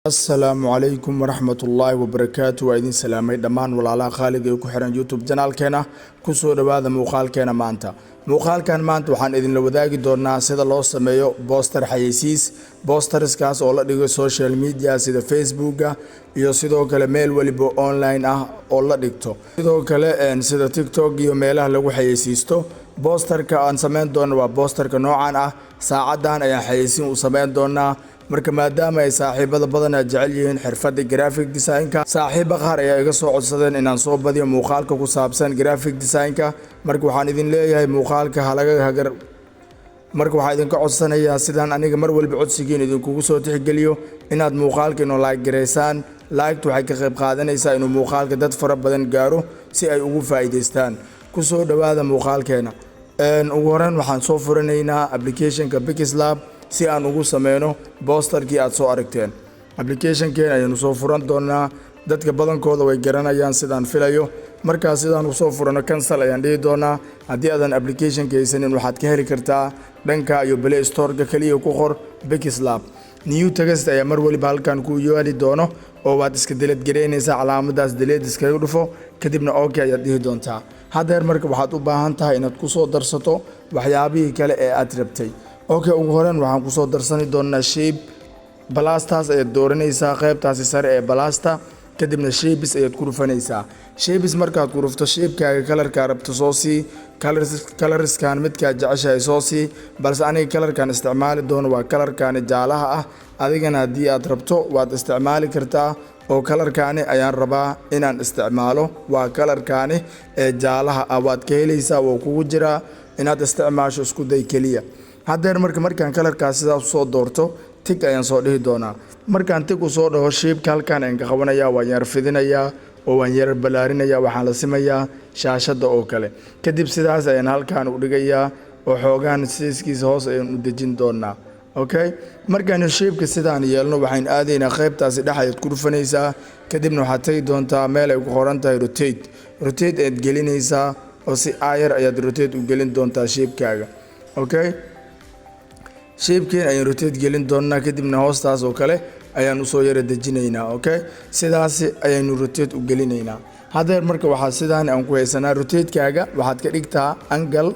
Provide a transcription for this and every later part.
السلام عليكم ورحمة الله وبركاته وإذن سلامي دمان ولا خالد يكون حرن يوتيوب جنال كنا كسر هذا مقال كنا مانتا مقال كان مانتا وحن إذن لو ذاك دورنا سيد الله سميه بوستر حيسيس بوستر سكاس ولا ديجو سوشيال ميديا سيد فيسبوك يصيدو كلا ميل ولي أونلاين ولا ديكتو يصيدو كلا إن سيد تيك توك يوميله لو حيسيستو بوستر كأن سمين دون وبوستر كنوعنا ساعدان أي حيسين وسمين دونا marka maadaama ay saaxiibada badan ay jecel yihiin xirfadda graphic design-ka saaxiibo qaar ayaa iga soo codsadeen inaan soo badiyo muuqaalka ku saabsan graphic design-ka marka waxaan idin leeyahay muuqaalka halaga hagar marka waxaan idin ka codsanayaa sidaan aniga mar walba codsigiin idinkugu soo tixgeliyo inaad muuqaalka inoo like gareysaan like waxay ka qayb qaadanaysaa inuu muuqaalka dad fara badan gaaro si ay ugu faa'iideystaan ku soo dhawaada muuqaalkeena ugu horreyn waxaan soo furanaynaa application-ka pixellab si aan ugu sameeyno posterkii aad soo aragteen application-keen ayanu soo furan doonaa dadka badankooda way garanayaan sidaan filayo markaas sidaan u soo furano cancel ayaan dhihi doonaa haddii aadan application-ka haysanin waxaad ka heli kartaa dhanka iyo Play Store-ka kaliya ku qor pixellab new text ayaa mar waliba halkan ku yaali doono oo waad iska delete gareynaysaa calaamadaas delete iskaga dhufo kadibna okay ayaad dhihi doontaa hadda marka waxaad u baahan tahay inaad ku soo darsato waxyaabihii kale ee aad rabtay okay ugu horreyn waxaan ku soo darsani doonaa shape balastaas ayaad dooranaysaa qaybtaasi sare ee balasta kadibna shapes ayaad ku rufanaysaa shapes markaad ku rufto shape-kaaga kalarka rabto soo sii colorskan midka jeceshahay soo sii balse aniga kalarkan isticmaali doono waa kalarkan jaalaha ah adigana haddii aad rabto waad isticmaali kartaa oo kalarkaani ayaan rabaa inaan isticmaalo waa kalarkaani ee jaalaha ah waad ka helaysaa oo kugu jira inaad isticmaasho isku day kaliya haddeer markaan kalarkaas sidaas soo doorto tig ayaan soo dhihi doonaa markaan tig u soo dhaho shape-ka halkan ayaan ka qabanayaa waan yar fidinayaa oo waan yar balaarinayaa waxaan la simayaa shaashadda oo kale kadib sidaas ayaan halkan u dhigayaa oo xoogaan siiskiisa hoos ayaan u dejin doonaa okay markaan shape-ka sidaan yeelno waxaan aadaynaa qaybtaasi dhaxayd ku dhufanaysaa kadibna waxaad tagi doontaa meel ay ku qoran tahay rotate aad gelinaysaa oo si ayar ayaad rotate u gelin doontaa shape-kaaga okay shape-keen ayaan rotate gelin doonaa kadibna hoostaas oo kale ayaan u soo yara dejinaynaa okay sidaas ayaan rotate u gelinaynaa hadda marka waxa sidaan aan ku haysanaa rotate-kaaga waxaad ka dhigtaa angle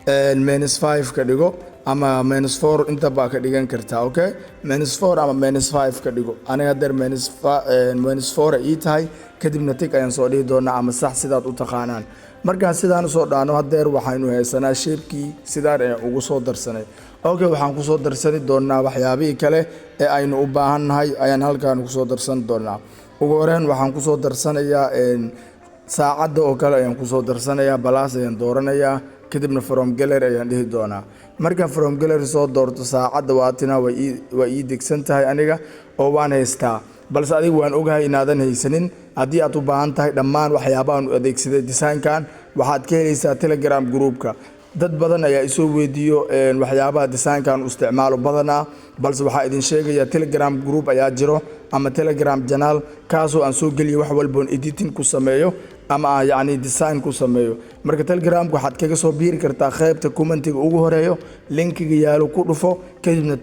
-5 ka dhigo ama -4 inta baa ka dhigan kartaa okay -4 ama -5 ka dhigo aniga hadda -4 ay tahay kadibna tig ayaan soo dhihi doonaa ama sax sidaad u taqaanaan markaan sidaan soo dhaano haddeer waxaanu haysanaa shape-kii sidaan ayaan ugu soo darsanay okay waxaan ku soo darsani doonaa waxyaabihii kale ee aynu u baahannahay ayaan halkaan ku soo darsan doonaa ugu horreyn waxaan ku soo darsanayaa saacadda oo kale ayaan ku soo darsanayaa balaas ayaan dooranayaa kadibna from gallery ayaan dhihi doonaa markaan from gallery soo doorto saacadda waatina waa ii degsan tahay aniga oo waan haystaa balse adiga waan ogahay inaadan haysanin haddii aad u baahan tahay dhammaan waxyaabahan u adeegsaday design-kan waxaad ka helaysaa Telegram group-ka dad badan ayaa isoo weydiiyo waxyaabaha design-kan u isticmaalo badanaa balse waxaa idin sheegaya Telegram group ayaa jiro ama Telegram channel kaasoo aan soo geliyo wax walba oo editing ku sameeyo ama yacni design ku sameeyo marka Telegram-ka waxaad kaga soo biiri kartaa qaybta comment-iga ugu horeeyo linkiga yaalo ku dhufo kadibna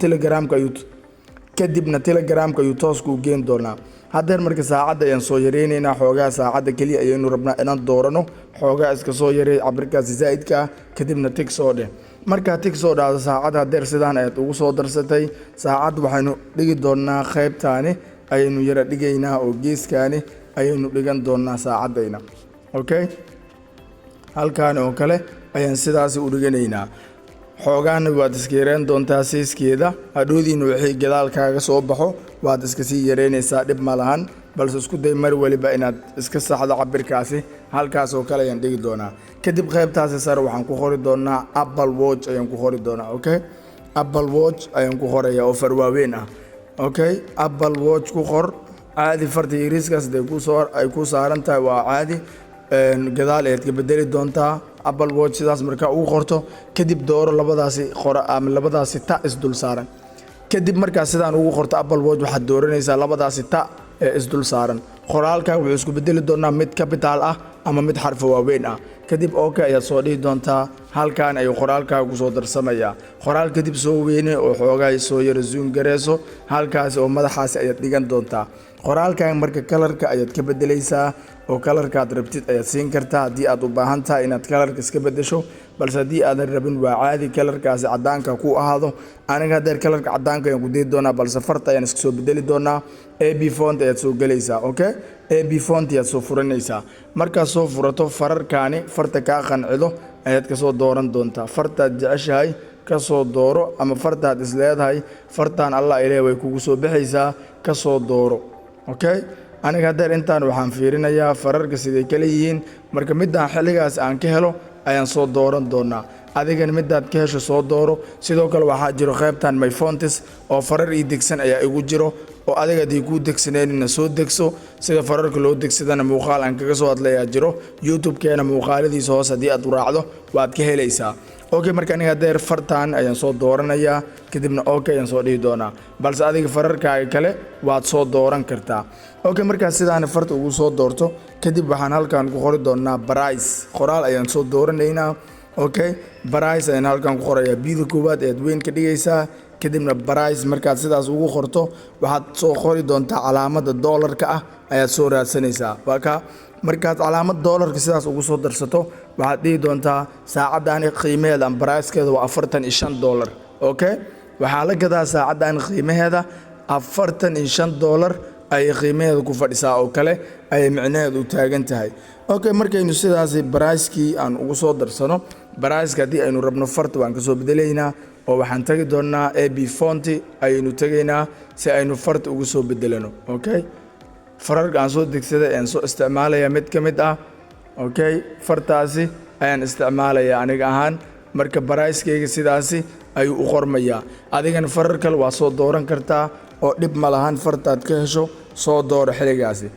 Telegram-ka ayuu toos ku geen doonaa haddeer marka saacadda ayaan soo yareynaynaa xoogaa saacadda kaliya ayaynu rabnaa inaan doorano xoogaa iska soo yareey cabirkaasi zaa'idka kadibna tig soo dheh markaa tig soo dhahdo saacadda haddeer sidaan ayaad ugu soo darsatay saacad waxaynu dhigi doonaa qaybtaani ayaynu yara dhigaynaa oo geeskaani ayaynu dhigan doonaa saacaddayna okay halkaani oo kale ayaan sidaasi u dhiganaynaa xoogaana waad iska yareen doontaa siiskeeda hadhoodiina wixii gadaalkaaga soo baxo waad iska sii yareynaysaa dhib ma lahan balse isku day mar waliba inaad iska saxdo cabirkaasi halkaas oo kale ayaan dhigi doonaa kadib qaybtaasi sare waxaan ku qori doonaa Apple Watch ayaan ku qori doonaa okay Apple Watch ayaan ku qorayaa oo farwaaweyn ah okay Apple Watch ku qor caadi farta yariiskaas ay ku saaran tahay waa caadi gadaal ayaad ka bedeli doontaa Apple Watch sidaas markaa ugu qorto kadib dooro labadaasi qora ama labadaasi ta isdul saaran kadib markaa sidaan ugu qorto Apple Watch waxaad dooranaysaa labadaasi ta ee isdul saaran qoraalka wuxuu isku bedeli doonaa mid capital ah ama mid xarf waaweyn ah kadib okay ayaad soo dhihi doontaa halkaan ayuu qoraalkaaga kusoo darsamaya qoraal kadib soo weyne oo xoogaa soo yara zoom gareyso halkaas oo madaxaas ayaad dhigan doontaa qoraalkan marka kalarka ayaad ka bedelaysaa oo kalarka aad rabtid ayaad siin kartaa haddii aad u baahan tahay inaad kalarka iska bedesho balse haddii aadan rabin waa caadi kalarkaasi cadaanka ku ahaado aniga hadeer kalarka cadaanka ayaan ku deyi doonaa balse farta ayaan iska soo bedeli doonaa ab font ayaad soo gelaysaa okay ab font ayaad soo furanaysaa markaad soo furato fararkaani farta kaa qancido ayaad kasoo dooran doontaa fartaad jeceshahay kasoo dooro ama fartaad isleedahay fartaan allah ilaahay way kugu soo bixaysaa kasoo dooro okay aniga hadeer intaan waxaan fiirinayaa fararka siday kala yihiin marka midaan xilligaas aan ka helo ayaan soo dooran doonaa adigana midaad ka hesho soo dooro sidoo kale waxaa jiro qaybtan my fonts oo farar ii degsan ayaa igu jiro oo adiga hadii kuu degsaneenina soo degso sida fararka loo degsadana muuqaal aan kaga soo hadlayaa jiro youtube-keena muuqaaladiisa hoos haddii aad raacdo waad ka helaysaa okay marka aniga hadeer fartaan ayaan soo dooranayaa kadibna okay ayaan soo dhihi doonaa balse adiga fararkaaga kale waad soo dooran kartaa okay markaas sidaan farta ugu soo doorto kadib waxaan halkaan ku qori doonaa price qoraal ayaan soo dooranaynaa okay price ayaan halkaan ku qorayaa bida koowaad ayaad weyn ka dhigaysaa kadibna price markaad sidaas ugu qorto waxaad soo qori doontaa calaamada doolarka ah ayaad soo raadsanaysaa waa ka markaad calaamad doolarka sidaas ugu soo darsato waxaad dhihi doontaa saacaddan qiimaheeda ama pricekeeda waa $45 okay waxaa la gadaa saacaddan qiimaheeda $45 ay qiimaheeda ku fadhisaa oo kale ay micnaheedu u taagan tahay okay markaynu sidaas price-kii aan ugu soo darsano price-ka haddii aynu rabno farta waan ka soo bedelaynaa oo waxaan tagi doonaa ab font ayaynu tagaynaa si aynu farta ugu soo bedelano okay fararka aan soo degsaday ayaan soo isticmaalayaa mid ka mid ah okay fartaasi ayaan isticmaalayaa aniga ahaan marka price-kayga sidaasi ayuu u qormayaa adigana farar kale waa soo dooran kartaa oo dhib ma lahan fartaad ka hesho soo dooro xilligaasi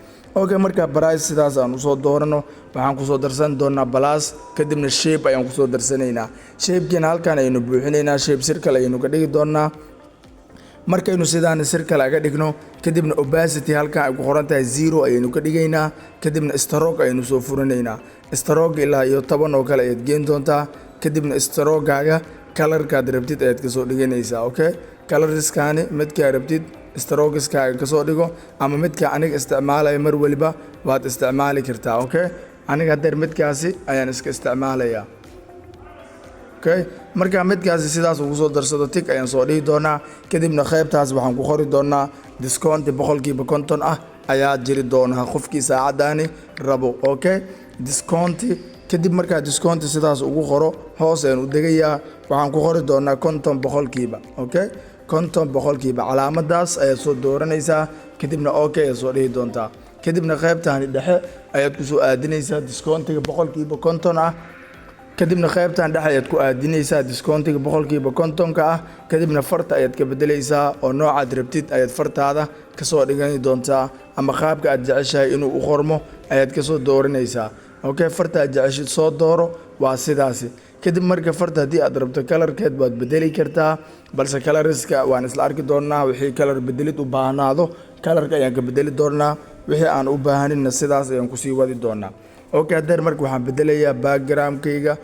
okay marka price sidaas aan usoo doorano waxaan kusoo darsan doonaa plus kadibna shape ayaan kusoo darsanaynaa shape-kiina halkaan ayaynu buuxinaynaa shape circle ayaynu ka dhigi doonaa markaynu sidaan circle aga dhigno kadibna opacity halkaan ay ku qoran tahay 0 ayaynu ka dhigaynaa kadibna stroke ayaynu soo furinaynaa stroke ilaa iyo 10 oo kale ayaad geen doontaa kadibna stroke-gaaga kalarkaad rabtid ayaad kasoo dhiganaysaa okay colorskaani midkaa rabtid strokeskaaga kasoo dhigo ama midka aniga isticmaalayo mar waliba waad isticmaali kartaa okay aniga hadeer midkaasi ayaan iska isticmaalayaa okay marka midkaasi sidaas ugu soo darsado tig ayaan soo dhihi doonaa kadibna qaybtaas waxaan ku qori doonaa discount 50% ah ayaa jiri doonaa qofkii saacadaani rabo okay discount kadib markaa discount sidaas ugu qoro hoos ayaan u degayaa waxaan ku qori doonaa 50% okay 50% calaamadaas ayaad soo dooranaysaa kadibna okay ayaad soo dhihi doontaa kadibna qaybtaani dhexe ayaad ku soo aadinaysaa discountiga 50% ah kadibna qaybtan dhexe ayaad ku aadinaysaa discountiga 50% ah kadibna farta ayaad ka bedelaysaa oo noocaad rabtid ayaad fartaada ka soo dhigani doontaa ama qaabka aad jeceshahay inuu u qormo ayaad ka soo dooranaysaa okay farta aad jeceshid soo dooro waa sidaasi kadib marka farta haddii aad rabto kalarkeed waad bedeli kartaa balse coloriska waan isla arki doonaa wixii kalar bedelid u baahnaado kalarka ayaan ka bedeli doonaa wixii aan u baahaninna sidaas ayaan kusii wadi doonaa okay hadeer marka waxaan bedelayaa backgroundkayga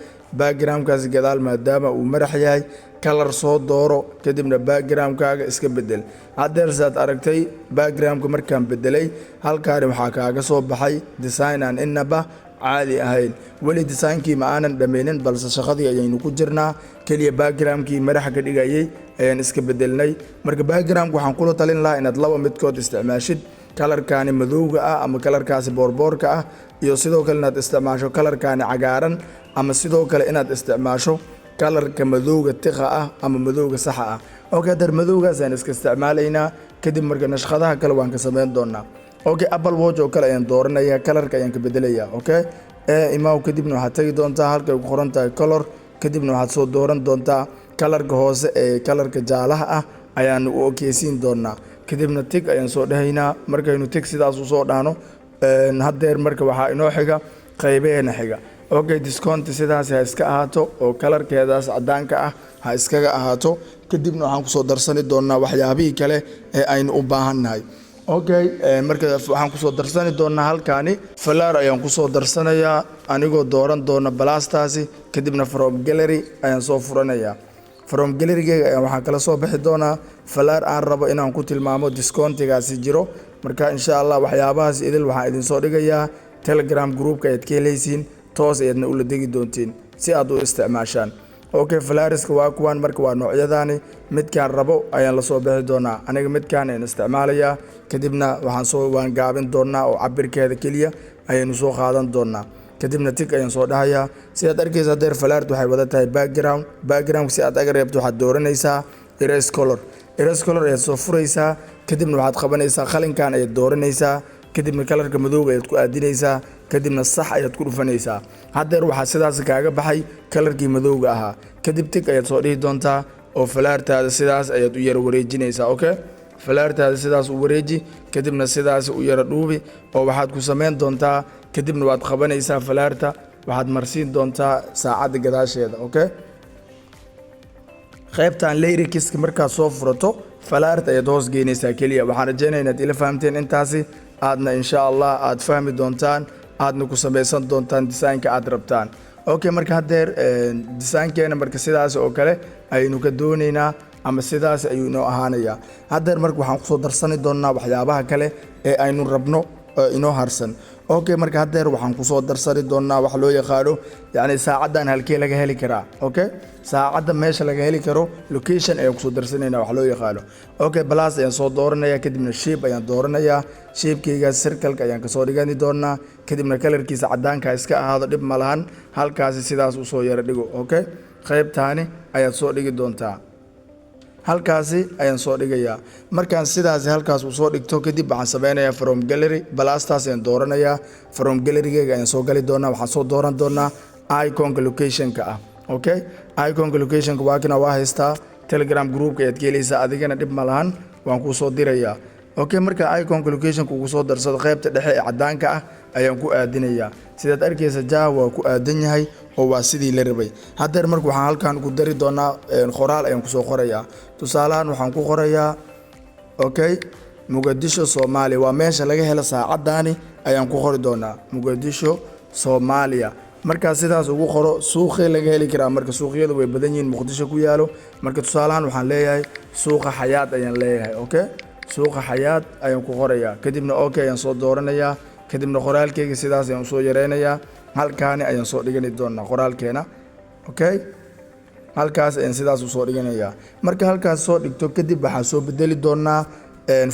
backgroundkaasi gadaal maadaama uu madax yahay kalar soo dooro kadibna backgroundkaaga iska bedel hadeer saad aragtay backgroundka markaan bedelay halkaani waxaa kaaga soo baxay design aan inaba caadi ahayn weli designkii ma aanan dhammaynin balse shaqadii ayaynu ku jirnaa keliya backgroundkii madaxa ka dhigayay ayaan iska bedelnay marka backgroundka waxaan kula talin lahaa inaad laba midkood isticmaashid kalarkaani madowga ah ama kalarkaasi boorboorka ah iyo sidoo kale inaad isticmaasho kalarkaani cagaaran ama sidoo kale inaad isticmaasho kalarka madowga tiqa ah ama madowga saxa ah okay hadeer madowgaas ayaan iska isticmaalaynaa kadib marka nashqadaha kale waan ka samayn doonaa okay apple watch oo kale ayaan dooranayaa kalarka ayaan ka bedelayaa okay imaaw kadibna waxaad tagi doontaa halkay ku qoran tahay color kadibna waxaad soo dooran doontaa kalarka hoose ee kalarka jaalaha ah ayaan u okeysiin doonaa kadibna tig ayaan soo dhahaynaa markaynu tig sidaas u soo dhahno hadeer marka waxaa inoo xiga qaybeena xiga okay discount sidaas ha iska ahaato oo kalarkeedaas cadaanka ah ha iskaga ahaato kadibna waxaan kusoo darsani doonaa waxyaabihii kale ee aynu u baahannahay okay marka waxaan ku soo darsani doonaa halkaani falaar ayaan ku soo darsanayaa anigoo dooran doona balaastaasi kadibna from gallery ayaan soo furanayaa from gallery-ga waxaan kala soo bixi doonaa falaar aan rabo inaan ku tilmaamo discountigaasi jiro marka insha Allah waxyaabahaas idil waxaan idin soo dhigayaa Telegram group-ka aad ka helaysiin toos ayadna ula degi doontiin si aad u isticmaashaan okay falaariska waa kuwan marka waa noocyadaani midkaan rabo ayaan la soo bixi doonaa aniga midkaan aan isticmaalayaa kadibna waan gaabin doonaa oo cabirkeeda kaliya ayaynu soo qaadan doonaa kadibna tig ayaan soo dhahayaa sidaad arkaysaa deer falaart waxay wada tahay background si aad aga reebto waxaad dooranaysaa erase color ayaad soo furaysaa kadibna waxaad qabanaysaa qalinkan ayaad dooranaysaa kadibna kalarka madowga ayaad ku aadinaysaa kadibna sax ayaad ku dhufanaysaa haddeer waxaa sidaas kaaga baxay kalarkii madowga ahaa kadib tig ayaad soo dhihi doontaa oo falaartaada sidaas ayaad u yara wareejinaysaa okay falaartaada sidaas u wareeji kadibna sidaas u yara dhuubi oo waxaad ku samayn doontaa kadibna waad qabanaysaa falaarta waxaad marsiin doontaa saacadda gadaasheeda okay qaybtan layrikiska markaad soo furato falaarta ayaad hoos geynaysaa kaliya waxaan rajaynayaa inaad ila fahamteen intaasi aadna insha Allah aad fahmi doontaan aadna ku samaysan doontaan design-ka aad rabtaan okay marka haddeer design-keena marka sidaas oo kale aynu ka doonaynaa ama sidaas ayuu inoo ahaanayaa haddeer marka waxaan kusoo darsani doonaa waxyaabaha kale ee aynu rabno inoo harsan okay marka haddeer waxaan kusoo darsani doonaa wax loo yaqaano yacni saacadan halkee laga heli karaa okay saacadda meesha laga heli karo location ayaan kusoo darsanaynaa wax loo yaqaano okay plus ayaan soo dooranayaa kadibna shape ayaan dooranayaa shape-kayga circle-ka ayaan kasoo dhigani doonaa kadibna kalarkiisa cadaanka iska ahaado dhib ma lahan halkaasi sidaas u soo yara dhigo okay qaybtaani ayaad soo dhigi doontaa halkaasi ayaan soo dhigayaa markaan sidaas halkaas u soo dhigto kadib waxaan sameynayaa from gallery balaastaas ayaan dooranayaa from gallery-gayga ayaan soo gali doonaa waxaan soo dooran doonaa iconka location-ka ah okay iconka location-ka waa haystaa Telegram group-ka ayaad ka helaysaa adigana dhib ma lahan waan kuu soo dirayaa okay marka iconka location-ka ugu soo darsado qaybta dhexe ee cadaanka ah ayaan ku aadinayaa sidaad arkaysa waa ku aadan yahay oo waa sidii la rabay haddeer marka waxaan halkan ku dari doonaa qoraal ayaan ku soo qorayaa tusaalahan waxaan ku qorayaa okay Muqdisho Soomaaliya waa meesha laga helo saacadaani ayaan ku qori doonaa Muqdisho Soomaaliya marka sidaas ugu qoro suuqii laga heli karaa marka suuqyadu way badan yihiin Muqdisho ku yaalo marka tusaalahan waxaan leeyahay suuqa Xayaat ayaan leeyahay okay suuqa Xayaat ayaan ku qorayaa kadibna okay ayaan soo dooranayaa kadibna qoraalkayga sidaas ayaan soo yareynayaa halkaani ayaan soo dhigani doonaa qoraalkeena okay halkaas ayaan sidaas u soo dhiganayaa marka halkaas soo dhigto kadib waxaan soo bedeli doonaa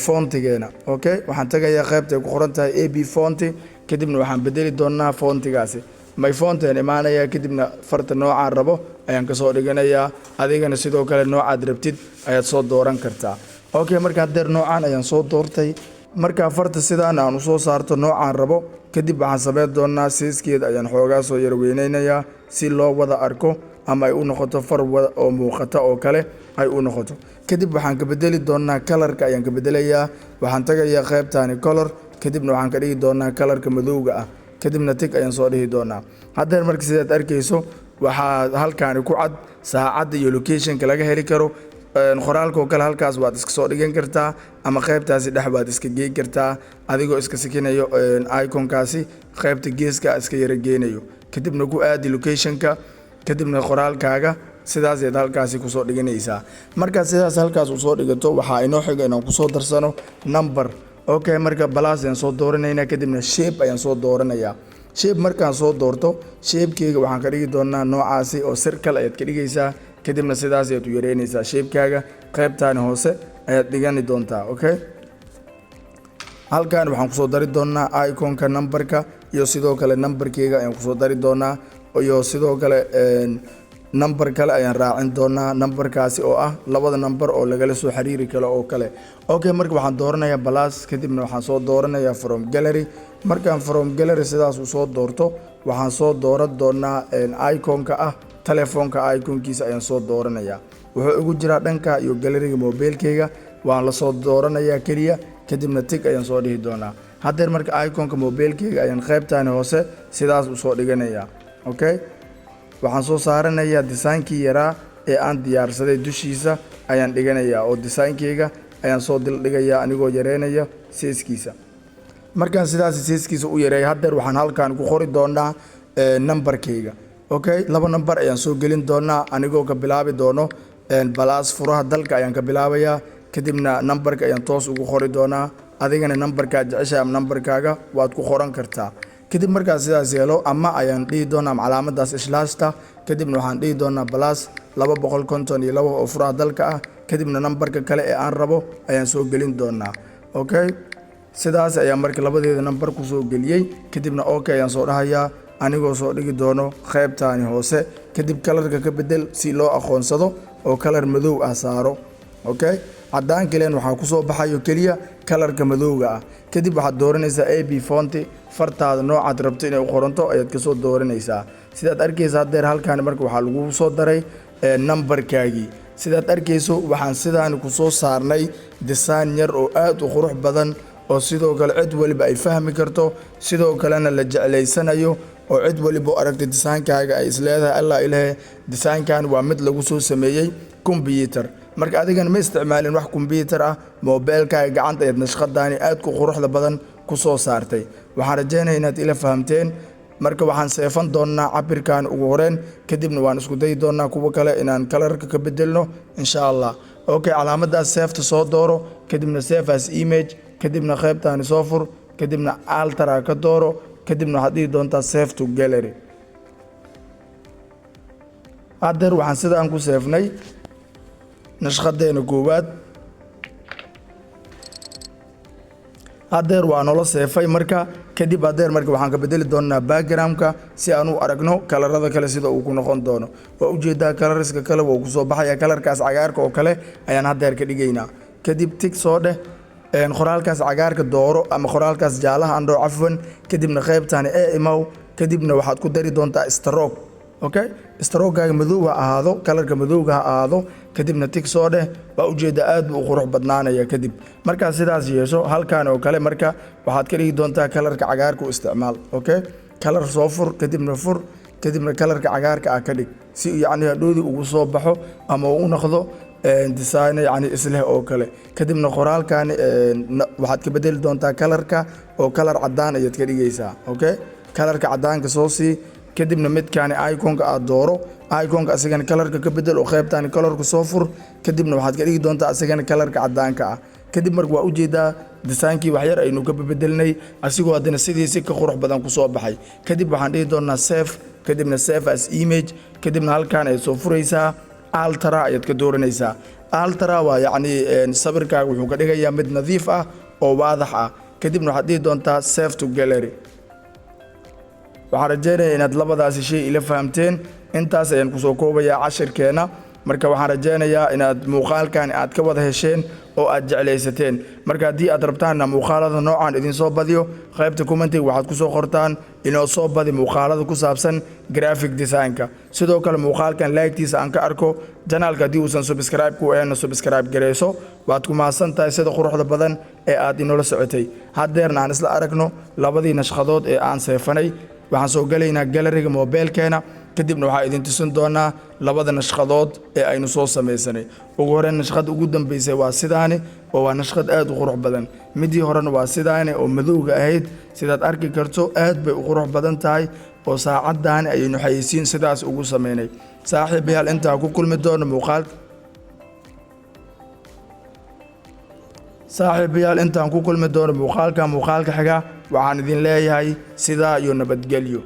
fontigeena okay waxaan tagayaa qaybta ay ku qoran tahay AB font kadibna waxaan bedeli doonaa fontigaasi my font ayaan imaanayaa kadibna farta noocaan rabo ayaan ka soo dhiganayaa adigana sidoo kale noocaad rabtid ayaad soo dooran kartaa okay marka haddeer noocaan ayaan soo doortay marka farta sidaan aan u soo saarto noocaan rabo kadib waxaan sameyn doonaa siiskeeda ayaan xoogaa soo yar weynaynayaa si loo wada arko ama ay u noqoto far wada oo muuqata oo kale ay u noqoto kadib waxaan ka bedeli doonaa kalarka ayaan ka bedelayaa waxaan tagayaa qaybtaani color kadibna waxaan ka dhigi doonaa kalarka madowga ah kadibna tig ayaan soo dhihi doonaa haddeer marka sidaad arkayso waxaa halkaani ku cad saacadda iyo location-ka laga heli karo qoraalkoo kale halkaas waad iska soo dhigan kartaa ama qaybtaasi dhex waad iska geey kartaa adigoo iska sikinayo iconkaasi qaybta geeska iska yara geenayo kadibna ku aadi location-ka kadibna qoraalkaaga sidaas ayaad halkaasi ku soo dhiganaysaa markaad sidaas halkaas u soo dhigato waxaa inoo xiga inaan ku soo darsano number okay marka plus ayaan soo dooranaynaa kadibna shape ayaan soo dooranayaa shape markaan soo doorto shape-kayga waxaan ka dhigi doonaa noocaasi oo circle ayaad ka dhigaysaa kadibna sidaas ayaad u yareynaysaa shape-kaaga qaybtaani hoose ayaad dhigani doontaa okay halkan waxaan kusoo dari doonaa iconka numberka iyo sidoo kale numberkayga ayaan kusoo dari doonaa iyo sidoo kale number kale ayaan raacin doonaa numberkaasi oo ah labada number oo lagala soo xiriiri karo oo kale okay marka waxaan dooranayaa plus kadibna waxaan soo dooranayaa from gallery markaan from gallery sidaas u soo doorto waxaan soo dooran doonaa iconka ah telefoonka iconkiisa ayaan soo dooranayaa wuxuu ugu jiraa dhanka iyo galleryga mobilkayga waan la soo dooranayaa kaliya kadibna tig ayaan soo dhihi doonaa haddeer marka iconka mobilkayga ayaan qaybtaani hoose sidaas u soo dhiganayaa okay waxaan soo saaranayaa design-kii yaraa ee aan diyaarsaday dushiisa ayaan dhiganayaa oo design-kayga ayaan soo dildhigayaa anigoo yareynaya siiskiisa. markaan sidaas siiskiisa u yareeyo haddeer waxaan halkaan ku qori doonaa numberkayga. okay, laba number ayaan soo gelin doonaa anigoo ka bilaabi doono balaas furaha dalka ayaan ka bilaabayaa, kadibna numberka ayaan toos ugu qori doonaa. adigana numberka jeceshahay ama numberkaaga waad ku qoran kartaa. kadib markaas sidaas yeelo ama ayaan dhihi doonaa calaamadaas ishlaashta, kadibna waxaan dhihi doonaa balaas 252 oo furaha dalka ah, kadibna numberka kale ee aan rabo ayaan soo gelin doonaa. okay, sidaas ayaan markii labadeeda number ku soo geliyay, kadibna okay ayaan soo dhahayaa anigoo soo dhigi doono qaybtaani hoose. kadib kalarka ka bedel si loo aqoonsado oo kalar madow ah saaro. okay, cadaan kaliyan waxaa ku soo baxayo kaliya kalarka madowga ah. kadib waxaad dooranaysaa AB font, fartaada noocaad rabto inay u qoranto ayaad ka soo dooranaysaa. sidaad arkaysa haddeer halkaan marka waxaa lagu soo daray numberkaagii. sidaad arkayso waxaan sidaan ku soo saarnay design yar oo aad u qurux badan oo sidoo kale cid waliba ay fahmi karto, sidoo kalena la jecleysanayo oo cid waliba aragtay designkaaga ay isleedahay allah ilaahay designkan waa mid lagu soo sameeyay computer. marka adigan ma isticmaalin wax computer ah, mobilkaaga gacanta ayaad nashqadaani aad ku quruxda badan ku soo saartay. waxaan rajaynayaa inaad ila fahamteen. marka waxaan seefan doonaa cabirkan ugu horeen, kadibna waan isku dayi doonaa kuwa kale inaan kalarka ka bedelno insha Allah. okay, calaamadaas seefta soo dooro, kadibna save as image, kadibna qaybtaani soo fur, kadibna altera ka dooro, kadibna waxaad dhihi doontaa save to gallery. haddeer waxaan sidaan ku seefnay nashqadeena koowaad. haddeer waa nolo seefay marka kadib haddeer marka waxaan ka bedeli doonaa backgroundka si aan u aragno kalarada kale sida uu ku noqon doono. waa ujeedaa kalariska kale wuu ku soo baxaya kalarkaas cagaarka oo kale ayaan haddeer ka dhigaynaa. kadib tig soo dheh qoraalkaas cagaarka dooro ama qoraalkaas jaalaha andhoo cafwan, kadibna qaybtaani ee imaw, kadibna waxaad ku dari doontaa stroke. okay, stroke-gaaga madow ha ahaado, kalarka madowga ha ahaado, kadibna tig soo dheh. waa ujeedaa aad buu u qurux badnaanaya. kadib markaad sidaas yeesho halkaan oo kale marka waxaad ka dhigi doontaa kalarka cagaarka u isticmaal. okay, kalar soo fur, kadibna kalarka cagaarka ah ka dhig si yacni hadhoodii ugu soo baxo ama uu u noqdo design yani isleh oo kale. kadibna qoraalkan waxaad ka bedeli doontaa kalarka oo kalar cadaan ayaad ka dhigaysaa. okay, kalarka cadaanka soo sii, kadibna midkaani iconka aad dooro, iconka asagana kalarka ka bedel oo qaybtaani kalarka soo fur, kadibna waxaad ka dhigi doontaa asagana kalarka cadaanka ah. kadib marka waa ujeedaa designkii wax yar aynu ka bedelinay asigoo haddana sidiisi ka qurux badan ku soo baxay. kadib waxaan dhihi doonaa save, kadibna save as image, kadibna halkaan ayaad soo furaysaa altera ayaad ka dooranaysaa. altera waa yacni sawirkaaga wuxuu ka dhigayaa mid nadiif ah oo waadax ah. kadibna waxaad dhihi doontaa save to gallery. waxaan rajaynayaa inaad labadaasi shay ila fahamteen. intaas ayaan ku soo koobayaa cashirkeena. marka waxaan rajaynayaa inaad muuqaalkan aad ka wada hesheen oo aad jeclaysateen. marka haddii aad rabtaanna muuqaalada noocan idin soo badiyo, qaybta commentiga waxaad ku soo qortaan inoo soo badi muuqaalada ku saabsan graphic design-ka. sidoo kale muuqaalkan like-tiisa aan ka arko janaalka haddii uusan subscribe ku ahayn subscribe gareyso. waad ku mahadsan tahay sida quruxda badan ee aad inoola socotay. haddeerna aan isla aragno labadii nashqadood ee aan seefanay. waxaan soo galaynaa galeriga mobilkeena, kadibna waxaa idin tusin doonaa labada nashqadood ee aynu soo samaysanay. ugu horeen nashqad ugu dambeysay waa sidaani oo waa nashqad aad u qurux badan. midii horena waa sidaani oo madowga ahayd. sidaad arki karto aad bay u qurux badan tahay oo saacadaani ayaynu xayeysiin sidaas ugu sameynay. saaxiibayaal intaa ku kulmi doono muuqaalka xiga waxaan idin leeyahay sidaa iyo nabadgelyo.